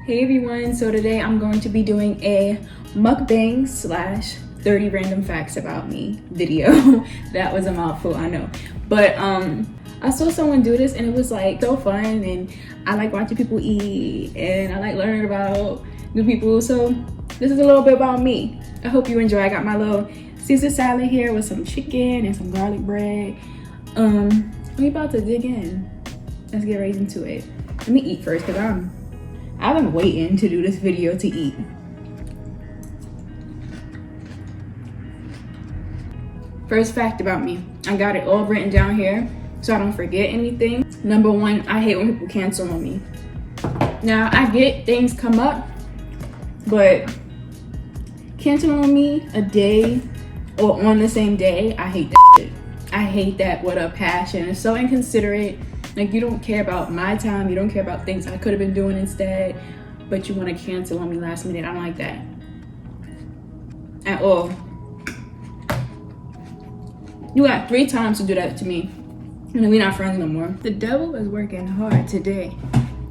Hey everyone, so today I'm going to be doing a mukbang slash 30 random facts about me video. That was a mouthful, I know. But I saw someone do this and it was like so fun, and I like watching people eat and I like learning about new people. So this is a little bit about me. I hope you enjoy. I got my little Caesar salad here with some chicken and some garlic bread. We about to dig in. Let's get right into it. Let me eat first because I've been waiting to do this video to eat. First fact about me. I got it all written down here so I don't forget anything. Number one, I hate when people cancel on me. Now, I get things come up, but canceling on me a day or on the same day, I hate that shit. I hate that with a passion. It's so inconsiderate. Like, you don't care about my time, you don't care about things I could have been doing instead, but you want to cancel on me last minute. I don't like that at all. You got 3 times to do that to me, and then we're not friends no more. The devil is working hard today.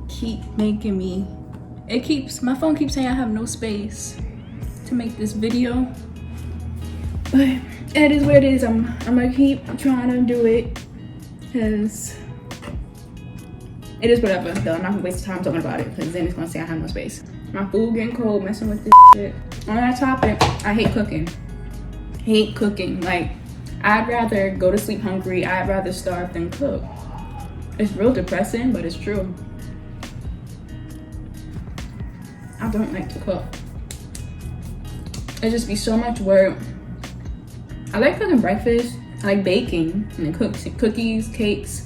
Keep making me, my phone keeps saying I have no space to make this video, but it is what it is. I'm gonna keep trying to do it because it is whatever, though. I'm not gonna waste time talking about it because then it's gonna say I have no space. My food getting cold, messing with this shit. On that topic, I hate cooking. Hate cooking. Like, I'd rather go to sleep hungry. I'd rather starve than cook. It's real depressing, but it's true. I don't like to cook. It just be so much work. I like cooking breakfast. I like baking and cookies, cakes.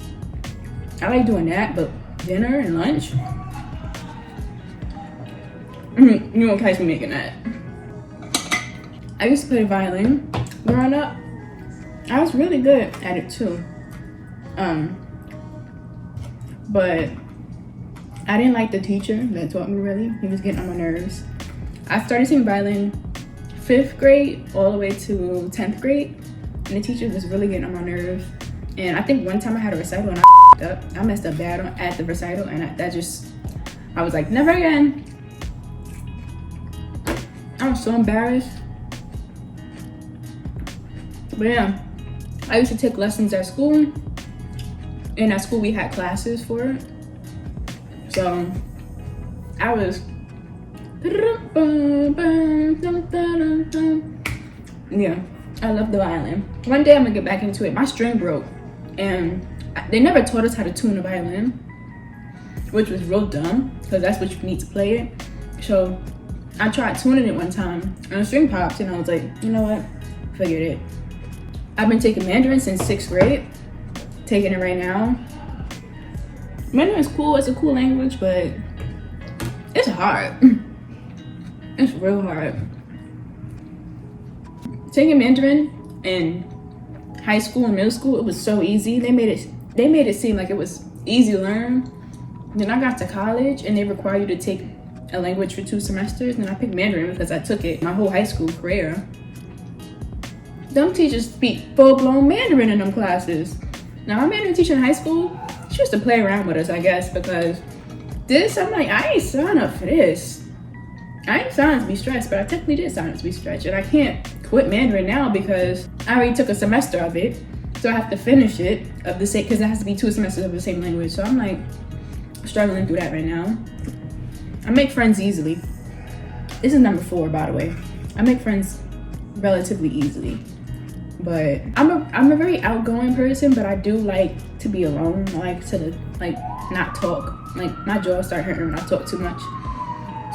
I like doing that, but dinner and lunch, you won't catch me making that. I used to play violin growing up. I was really good at it too. But I didn't like the teacher that taught me really. He was getting on my nerves. I started singing violin 5th grade all the way to 10th grade. And the teacher was really getting on my nerves. And I think one time I had a recital and I messed up bad at the recital, and I was like, never again. I was so embarrassed. But yeah, I used to take lessons at school, and at school we had classes for it. So I was, yeah, I love the violin. One day I'm gonna get back into it. My string broke, and they never taught us how to tune a violin, which was real dumb because that's what you need to play it. So I tried tuning it one time and the string popped, and I was like, you know what, forget it. I've been taking Mandarin since 6th grade, taking it right now. Mandarin's cool, it's a cool language, but it's hard. It's real hard. Taking Mandarin in high school and middle school, it was so easy. They made it seem like it was easy to learn. Then I got to college and they require you to take a language for 2 semesters, and I picked Mandarin because I took it my whole high school career. Them teachers speak full-blown Mandarin in them classes. Now, my Mandarin teacher in high school, she used to play around with us, I guess, because this, I'm like, I ain't signed up for this. I ain't signed to be stressed, but I technically did sign up to be stretched, and I can't quit Mandarin now because I already took a semester of it, so I have to finish it of the same, because it has to be 2 semesters of the same language. So I'm like struggling through that right now. I make friends easily. This is number 4, by the way. I make friends relatively easily, but I'm a very outgoing person, but I do like to be alone. I like to not talk. Like, my jaw start hurting when I talk too much.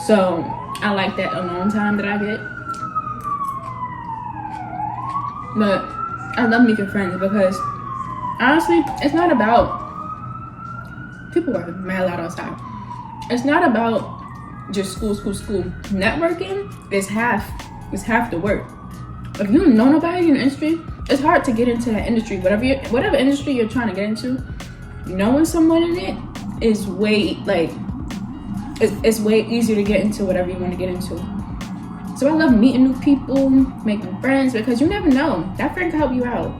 So I like that alone time that I get. But I love making friends because honestly, it's not about, people are mad loud outside. It's not about just school. Networking is half the work. If you don't know nobody in the industry, it's hard to get into that industry. Whatever industry you're trying to get into, knowing someone in it is way, it's way easier to get into whatever you want to get into. So I love meeting new people, making friends, because you never know. That friend can help you out.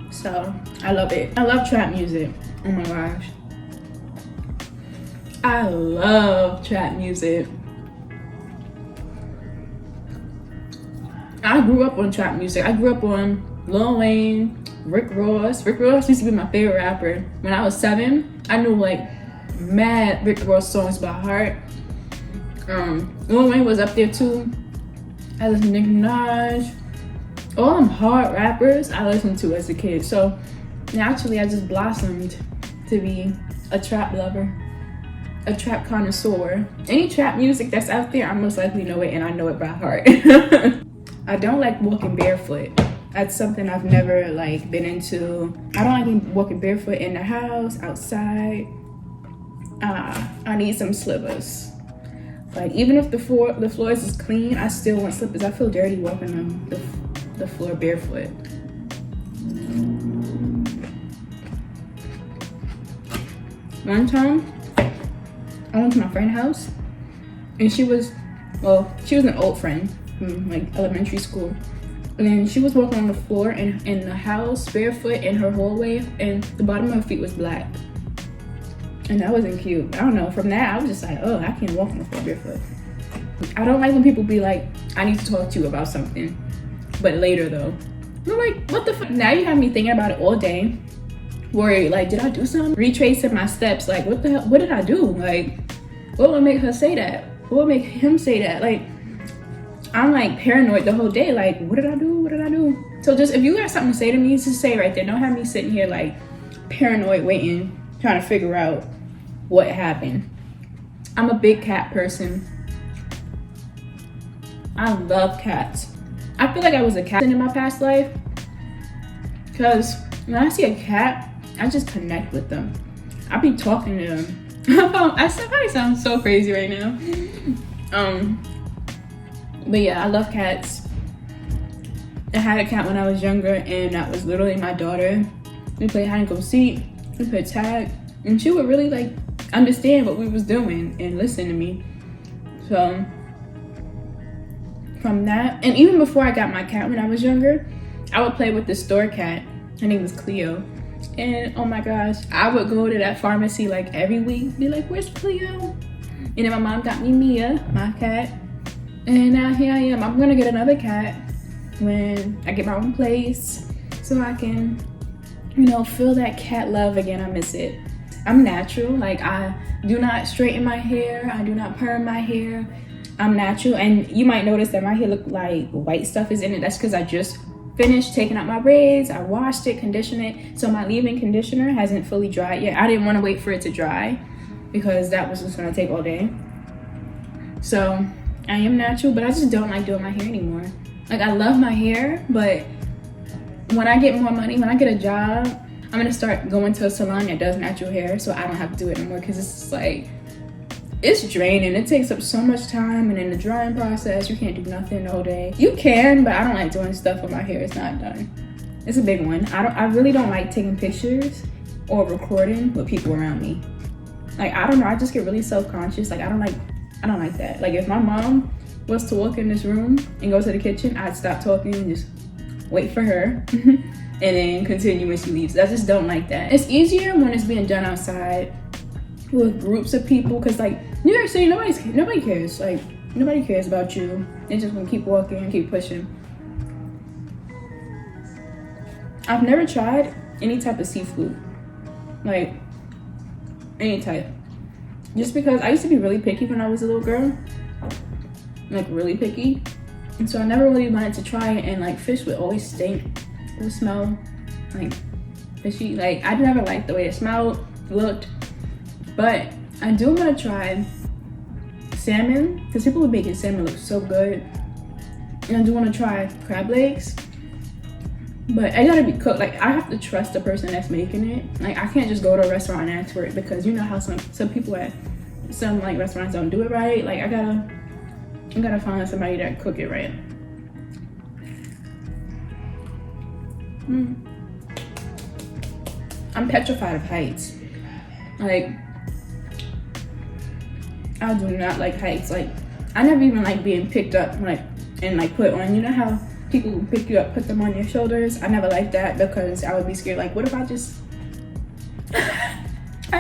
So I love it. I love trap music. Oh my gosh. I love trap music. I grew up on trap music. I grew up on Lil Wayne, Rick Ross. Rick Ross used to be my favorite rapper. When I was 7, I knew like mad Rick Ross songs by heart. Lil Wayne was up there too. I listened to Nicki Minaj. All them hard rappers I listened to as a kid. So naturally I just blossomed to be a trap lover, a trap connoisseur. Any trap music that's out there, I most likely know it, and I know it by heart. I don't like walking barefoot. That's something I've never like been into. I don't like walking barefoot in the house, outside. I need some slippers. Like even if the floors is clean, I still want slippers. I feel dirty walking on the floor barefoot. One time, I went to my friend's house, and she was an old friend from like elementary school. And then she was walking on the floor in the house barefoot in her hallway, and the bottom of her feet was black. And that wasn't cute. I don't know. From that, I was just like, oh, I can't walk on the floor barefoot. I don't like when people be like, I need to talk to you about something, but later though. I'm like, what the fuck? Now you have me thinking about it all day. Worried, like, did I do something? Retracing my steps, like, what the hell? What did I do? Like, what would make her say that? What would make him say that? Like, I'm like paranoid the whole day. Like, what did I do? What did I do? So just if you got something to say to me, just say it right there. Don't have me sitting here like paranoid, waiting, trying to figure out what happened. I'm a big cat person. I love cats. I feel like I was a cat in my past life, because when I see a cat, I just connect with them. I be talking to them. I probably sound so crazy right now. But yeah, I love cats. I had a cat when I was younger, and that was literally my daughter. We played hide and go seek, we played tag, and she would really like understand what we was doing and listen to me. So from that, and even before I got my cat when I was younger, I would play with the store cat. Her name was Cleo. And oh my gosh, I would go to that pharmacy like every week, be like, where's Cleo? And then my mom got me Mia, my cat. And now here I am. I'm gonna get another cat when I get my own place, so I can, you know, feel that cat love again. I miss it. I'm natural. Like, I do not straighten my hair. I do not perm my hair. I'm natural. And you might notice that my hair look like white stuff is in it. That's because I just finished taking out my braids. I washed it, conditioned it. So my leave-in conditioner hasn't fully dried yet. I didn't want to wait for it to dry because that was just gonna take all day. So I am natural, but I just don't like doing my hair anymore. Like, I love my hair, but when I get more money, when I get a job, I'm gonna start going to a salon that does natural hair, so I don't have to do it anymore, because it's just like, it's draining. It takes up so much time, and in the drying process, you can't do nothing the whole day. You can, but I don't like doing stuff with my hair. It's not done. It's a big one. I really don't like taking pictures or recording with people around me. Like, I don't know, I just get really self-conscious. Like, I don't like that. Like, if my mom was to walk in this room and go to the kitchen, I'd stop talking and just wait for her and then continue when she leaves. I just don't like that. It's easier when it's being done outside with groups of people, because like New York City, nobody cares. Like, nobody cares about you. They just want to keep walking and keep pushing. I've never tried any type of seafood, like any type, just because I used to be really picky when I was a little girl, like really picky, and so I never really wanted to try it. And like, fish would always stink. It would smell like fishy. Like, I never liked the way it smelled, looked. But I do want to try salmon, because people were making salmon look so good. And I do want to try crab legs, but I gotta be cooked. Like, I have to trust the person that's making it. Like, I can't just go to a restaurant and ask for it, because you know how some people at some like restaurants don't do it right. Like, I gotta find somebody that cook it right. I'm petrified of heights. Like, I do not like heights. Like, I never even like being picked up, like, and like put on. You know how people who pick you up put them on your shoulders? I never liked that, because I would be scared. Like, what if I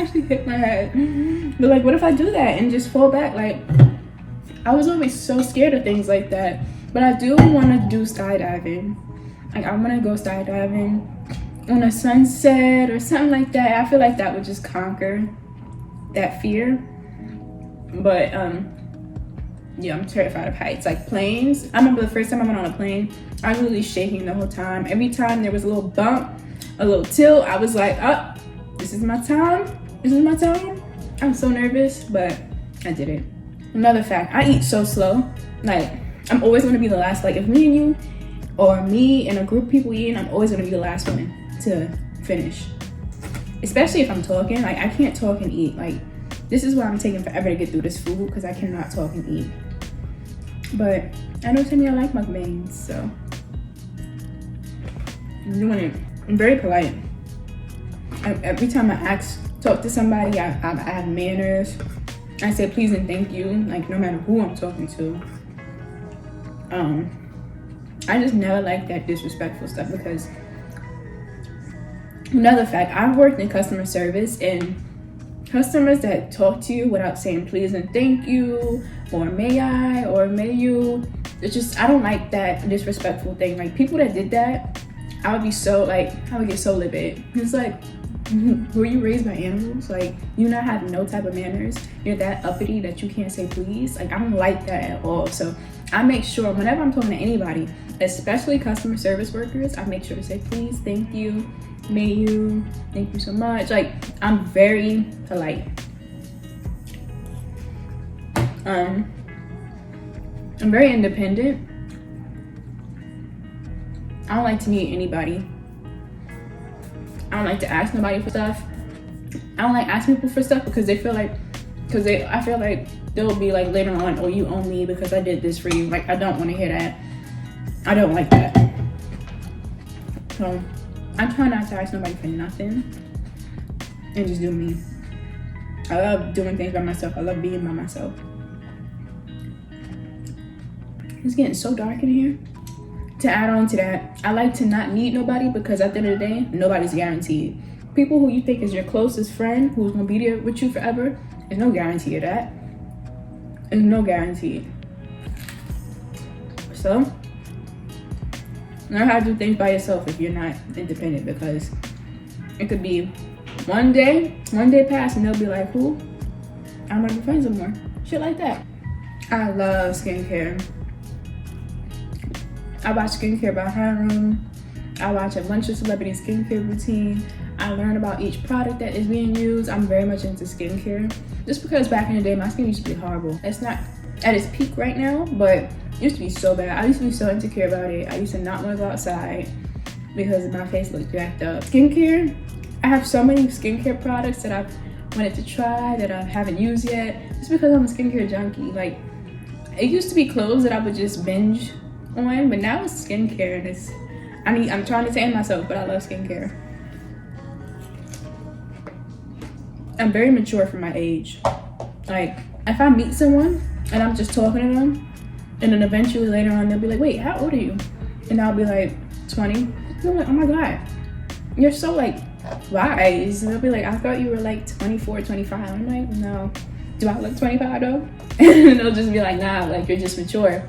actually hit my head. But like, what if I do that and just fall back? Like, I was always so scared of things like that. But I do want to do skydiving. Like, I want to go skydiving on a sunset or something like that. I feel like that would just conquer that fear. But yeah, I'm terrified of heights. Like planes, I remember the first time I went on a plane, I was really shaking the whole time. Every time there was a little bump, a little tilt, I was like, oh, this is my time. This is my time. I'm so nervous, but I did it. Another fact, I eat so slow. Like, I'm always gonna be the last. Like, if me and you or me and a group of people eating, I'm always gonna be the last one to finish. Especially if I'm talking. Like, I can't talk and eat. Like, this is why I'm taking forever to get through this food, because I cannot talk and eat. But I know Timmy, I like mukbangs, so I'm doing it. I'm very polite. Every time I talk to somebody, I have manners. I say please and thank you, like no matter who I'm talking to. I just never like that disrespectful stuff, because another fact, I've worked in customer service, and customers that talk to you without saying please and thank you, or may I, or may you, it's just, I don't like that disrespectful thing. Like, people that did that, I would get so livid. It's like, were you raised by animals? Like, you not have no type of manners? You're that uppity that you can't say please? Like, I don't like that at all. So I make sure whenever I'm talking to anybody, especially customer service workers, I make sure to say please, thank you, may you, thank you so much. Like, I'm very polite. I'm very independent. I don't like to meet anybody. I don't like to ask nobody for stuff. I don't like asking people for stuff because I feel like they'll be like later on, oh, you owe me because I did this for you. Like, I don't want to hear that. I don't like that. So I try not to ask nobody for nothing and just do me. I love doing things by myself. I love being by myself. It's getting so dark in here. To add on to that, I like to not meet nobody, because at the end of the day, nobody's guaranteed. People who you think is your closest friend, who's gonna be there with you forever, there's no guarantee of that. There's no guarantee. So, learn how to do things by yourself if you're not independent, because it could be one day pass and they'll be like, who? I'm not your friends anymore. Shit like that. I love skincare. I watch Skincare by Harem. I watch a bunch of celebrity skincare routine. I learn about each product that is being used. I'm very much into skincare. Just because back in the day, my skin used to be horrible. It's not at its peak right now, but it used to be so bad. I used to be so insecure about it. I used to not want to go outside because my face looked jacked up. Skincare, I have so many skincare products that I've wanted to try that I haven't used yet, just because I'm a skincare junkie. Like, it used to be clothes that I would just binge on, but now it's skincare, and I'm trying to tame myself, but I love skincare. I'm very mature for my age. Like, if I meet someone and I'm just talking to them, and then eventually later on they'll be like, wait, how old are you? And I'll be like 20. And I'm like, oh my god, you're so like wise. And they'll be like, I thought you were like 24, 25. I'm like, no. Do I look 25 though? And they'll just be like, nah, like you're just mature.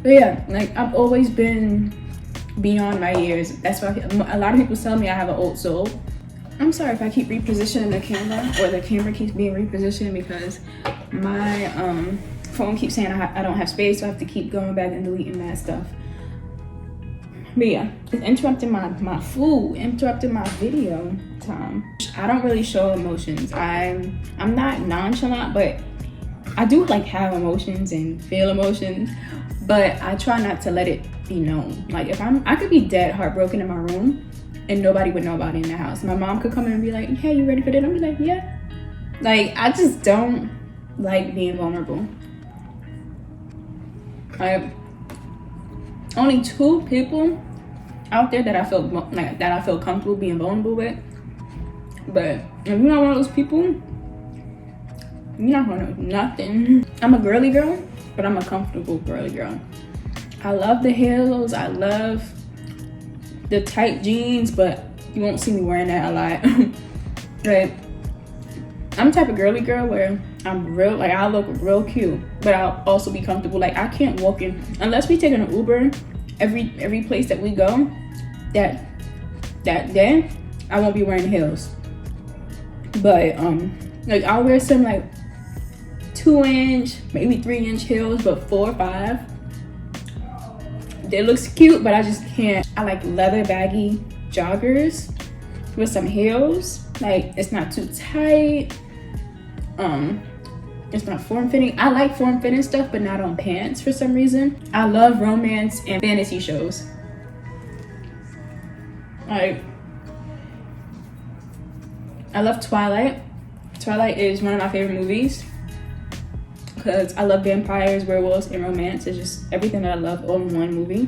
But yeah, like, I've always been beyond my years. That's why a lot of people tell me I have an old soul. I'm sorry if I keep repositioning the camera, or the camera keeps being repositioned, because my phone keeps saying I don't have space, so I have to keep going back and deleting that stuff. But yeah, it's interrupting my food, interrupting my video time. I don't really show emotions. I'm not nonchalant, but I do like have emotions and feel emotions, but I try not to let it be known. Like, if I could be dead heartbroken in my room and nobody would know about it in the house. My mom could come in and be like, hey, you ready for dinner? I'd be like, yeah. Like, I just don't like being vulnerable. Only 2 people out there that I feel comfortable being vulnerable with. But if you're not one of those people, you're not gonna know nothing. I'm a girly girl, but I'm a comfortable girly girl. I love the heels, I love the tight jeans, but you won't see me wearing that a lot. Like, I'm the type of girly girl where I'm real, like I look real cute, but I'll also be comfortable. Like, I can't walk in unless we take an Uber every place that we go. That day, I won't be wearing heels. But like I'll wear some like 2-inch, maybe 3-inch heels, but 4 or 5. It looks cute, but I just can't. I like leather baggy joggers with some heels. Like, it's not too tight. It's not form-fitting. I like form-fitting stuff, but not on pants for some reason. I love romance and fantasy shows. Like, I love Twilight. Twilight is one of my favorite movies because I love vampires, werewolves, and romance. It's just everything that I love all in one movie.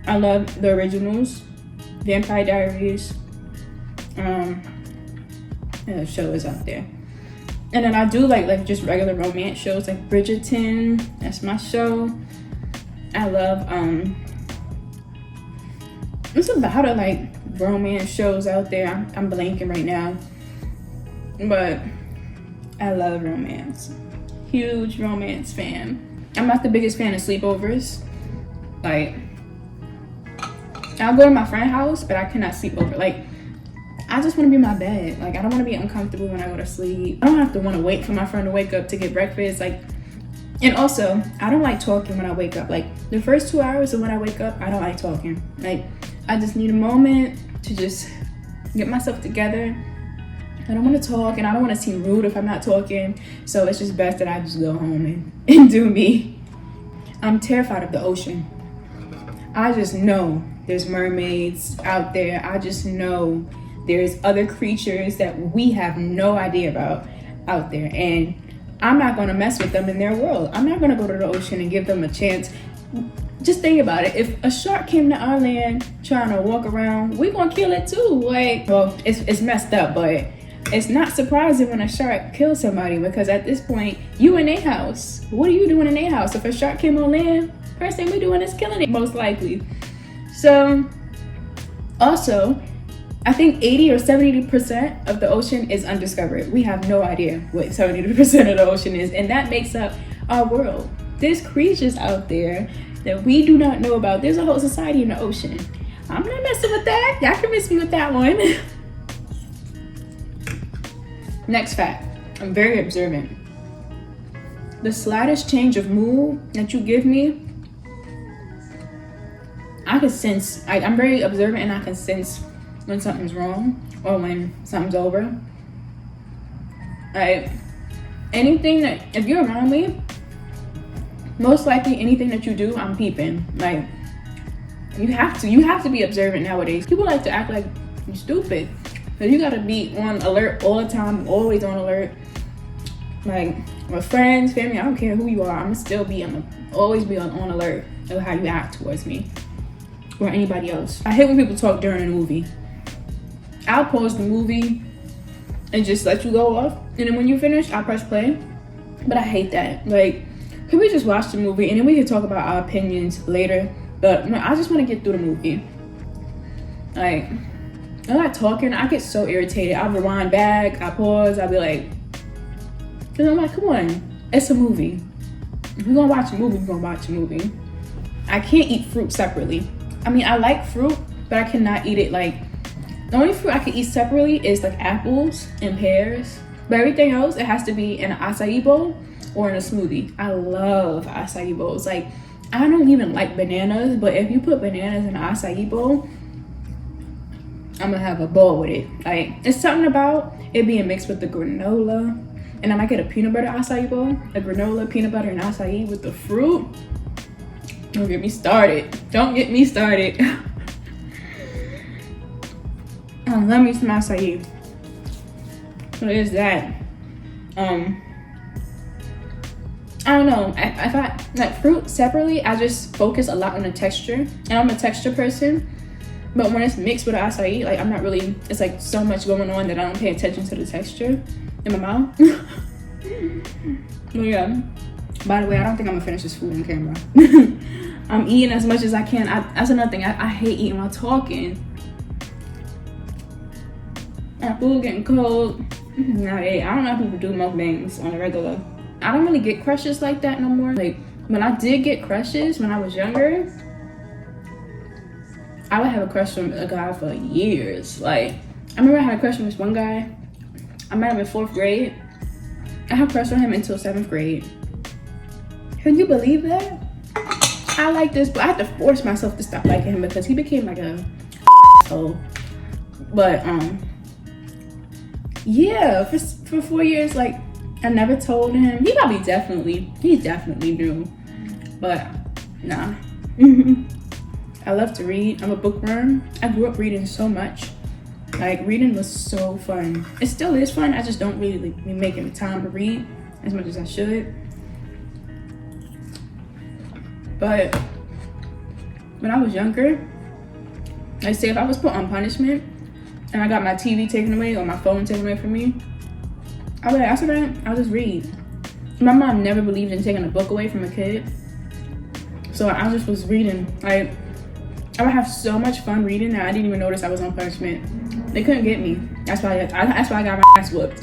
I love the originals, Vampire Diaries. The show is out there. And then I do like just regular romance shows like Bridgerton. That's my show. I love there's a lot of like romance shows out there. I'm blanking right now, but I love romance. Huge romance fan. I'm not the biggest fan of sleepovers. Like, I'll go to my friend's house, but I cannot sleep over. Like, I just want to be in my bed. Like, I don't want to be uncomfortable when I go to sleep. I don't have to want to wait for my friend to wake up to get breakfast. Like, and also, I don't like talking when I wake up. Like, the first 2 hours of when I wake up, I don't like talking. Like, I just need a moment to just get myself together. I don't want to talk, and I don't want to seem rude if I'm not talking. So it's just best that I just go home and do me. I'm terrified of the ocean. I just know there's mermaids out there. I just know there's other creatures that we have no idea about out there. And I'm not going to mess with them in their world. I'm not going to go to the ocean and give them a chance. Just think about it. If a shark came to our land trying to walk around, we're going to kill it too. Like, well, it's messed up, but it's not surprising when a shark kills somebody, because at this point, you in their house. What are you doing in their house? If a shark came on land, first thing we're doing is killing it, most likely. So, also, I think 80 or 70% of the ocean is undiscovered. We have no idea what 70% of the ocean is, and that makes up our world. There's creatures out there that we do not know about. There's a whole society in the ocean. I'm not messing with that. Y'all can miss me with that one. Next fact, I'm very observant. The slightest change of mood that you give me, I can sense. I'm very observant, and I can sense when something's wrong or when something's over. Like, anything that, if you're around me, most likely anything that you do, I'm peeping. Like, you have to be observant nowadays. People like to act like you're stupid, so you gotta be on alert all the time, always on alert. Like, with friends, family, I don't care who you are, I'm gonna always be on alert of how you act towards me or anybody else. I hate when people talk during a movie. I'll pause the movie and just let you go off, and then when you finish, I'll press play. But I hate that. Like, can we just watch the movie and then we can talk about our opinions later? But no, I just want to get through the movie. Like, I'm not talking, I get so irritated. I'll rewind back, I pause, I'll be like, because I'm like, come on, it's a movie. If we're gonna watch a movie, we're gonna watch a movie. I can't eat fruit separately. I mean, I like fruit, but I cannot eat it like, the only fruit I can eat separately is like apples and pears. But everything else, it has to be in an acai bowl or in a smoothie. I love acai bowls. Like, I don't even like bananas, but if you put bananas in an acai bowl, I'm gonna have a bowl with it. Like, it's something about it being mixed with the granola. And I might get a peanut butter acai bowl, a granola, peanut butter, and acai with the fruit. Don't get me started. Don't get me started. I love me some acai. So there's that. I don't know. If I like fruit separately, I just focus a lot on the texture, and I'm a texture person. But when it's mixed with acai, like, I'm not really. It's like so much going on that I don't pay attention to the texture in my mouth. But yeah. By the way, I don't think I'm gonna finish this food on camera. I'm eating as much as I can. That's another thing. I hate eating while talking. My food getting cold. Nah, I don't know how people do mukbangs on a regular. I don't really get crushes like that no more. Like, when I did get crushes when I was younger, I would have a crush on a guy for years. Like, I remember I had a crush on this one guy. I met him in 4th grade. I had a crush on him until 7th grade. Can you believe that? I like this, but I had to force myself to stop liking him because he became like a asshole. But yeah, for 4 years, like, I never told him. He definitely knew, but nah. I love to read. I'm a bookworm. I grew up reading so much. Like, reading was so fun. It still is fun. I just don't really be making the time to read as much as I should. But when I was younger, like, say if I was put on punishment and I got my TV taken away or my phone taken away from me, I would ask her, I'll just read. My mom never believed in taking a book away from a kid, so I just was reading. Like, I would have so much fun reading that I didn't even notice I was on punishment. They couldn't get me. That's why I got my ass whooped.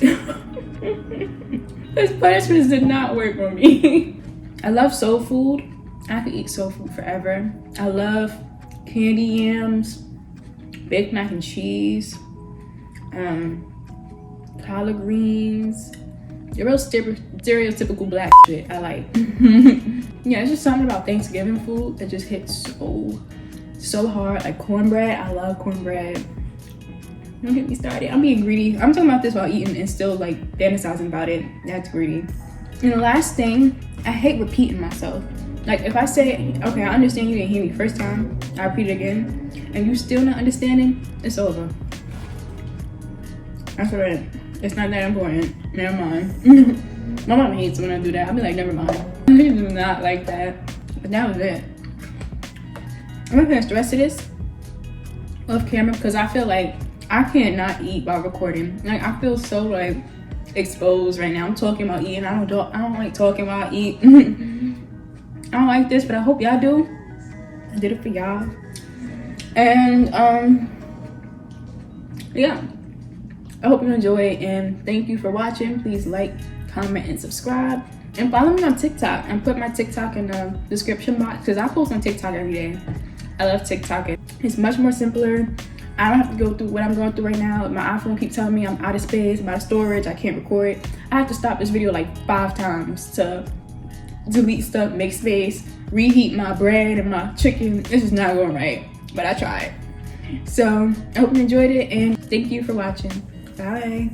Those punishments did not work for me. I love soul food. I could eat soul food forever. I love candy yams, baked mac and cheese, collard greens, the real stereotypical black shit I like. Yeah, it's just something about Thanksgiving food that just hits so hard. Like cornbread, I love cornbread. Don't get me started. I'm being greedy. I'm talking about this while eating and still like fantasizing about it. That's greedy. And the last thing, I hate repeating myself. Like, if I say, okay, I understand you didn't hear me first time, I repeat it again, and you still not understanding, it's over. That's right. It's not that important. Never mind. My mom hates when I do that. I'll be like, never mind. She does not like that. But that was it. I'm gonna finish the rest of this off camera because I feel like I can't not eat while recording. Like, I feel so like exposed right now. I'm talking about eating. I don't like talking while I eat. I don't like this, but I hope y'all do. I did it for y'all. And yeah, I hope you enjoy, and thank you for watching. Please like, comment, and subscribe, and follow me on TikTok. And put my TikTok in the description box because I post on TikTok every day. I love TikTok. It's much more simpler. I don't have to go through what I'm going through right now. My iPhone keeps telling me I'm out of space, I'm out of storage, I can't record. I have to stop this video like 5 times to delete stuff, make space, reheat my bread and my chicken. This is not going right, but I tried. So I hope you enjoyed it, and thank you for watching. Bye.